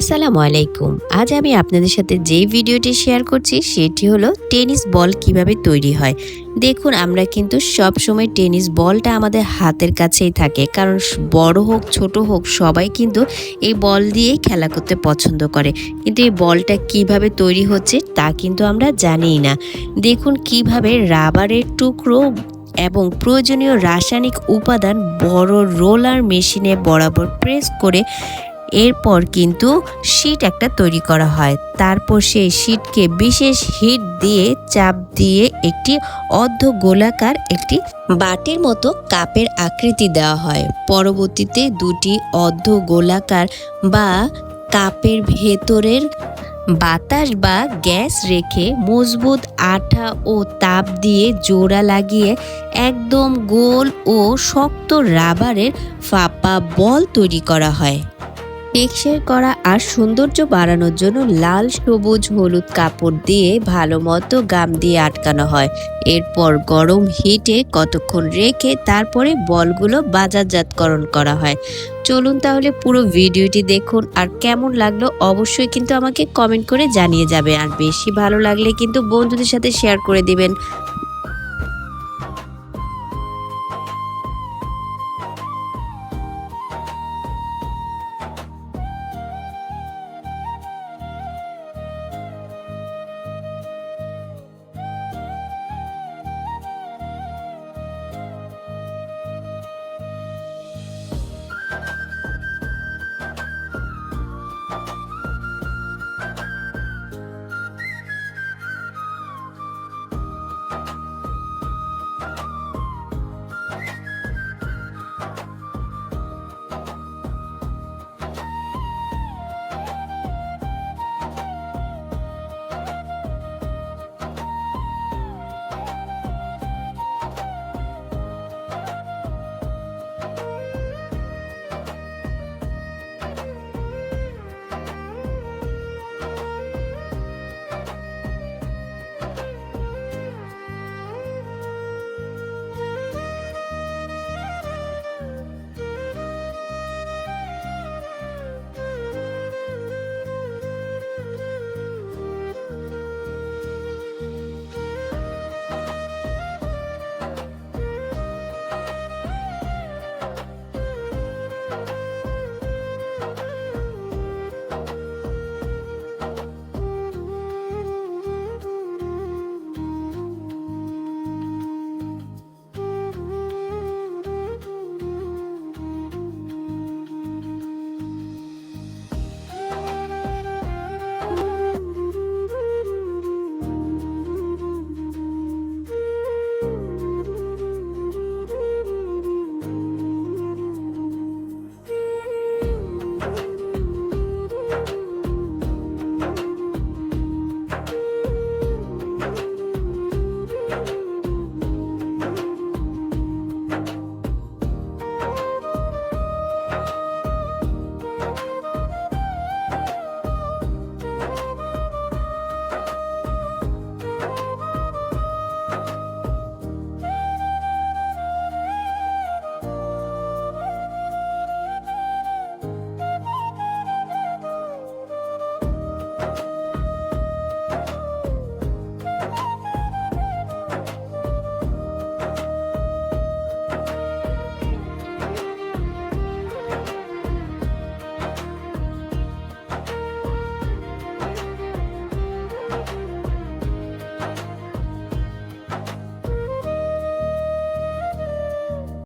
আসসালামু আলাইকুম। আজ আমি আপনাদের সাথে যেই ভিডিওটি শেয়ার করছি সেটি হলো টেনিস বল কিভাবে তৈরি হয়। দেখুন, আমরা কিন্তু সব সময় টেনিস বলটা আমাদের হাতের কাছেই থাকে, কারণ বড় হোক ছোট হোক সবাই কিন্তু এই বল দিয়েই খেলা করতে পছন্দ করে। কিন্তু এই বলটা কিভাবে তৈরি হচ্ছে তা কিন্তু আমরা জানিই না। দেখুন কিভাবে রাবারের টুকরো এবং প্রয়োজনীয় রাসায়নিক উপাদান বড় রোলার মেশিনে বরাবর প্রেস করে এরপর কিন্তু শীট একটা তৈরি করা হয়। তারপর সেই শীটকে বিশেষ হিট দিয়ে চাপ দিয়ে একটি অর্ধ গোলাকার একটি বাটির মতো কাপের আকৃতি দেওয়া হয়। পরবর্তীতে দুটি অর্ধ গোলাকার বা কাপের ভেতরের বাতাস বা গ্যাস রেখে মজবুত আঠা ও তাপ দিয়ে জোড়া লাগিয়ে একদম গোল ও শক্ত রাবারের ফাঁপা বল তৈরি করা হয়। টেকসই করা আর সৌন্দর্য বাড়ানোর জন্য লাল, সবুজ, হলুদ কাপড় দিয়ে ভালো মতো গাম দিয়ে আটকানো হয়। এরপর গরম হিটে কতক্ষণ রেখে তারপরে বলগুলো বাজারজাতকরণ করা হয়। চলুন তাহলে পুরো ভিডিওটি দেখুন, আর কেমন লাগলো অবশ্যই কিন্তু আমাকে কমেন্ট করে জানিয়ে যাবে। আর বেশি ভালো লাগলে কিন্তু বন্ধুদের সাথে শেয়ার করে দিবেন।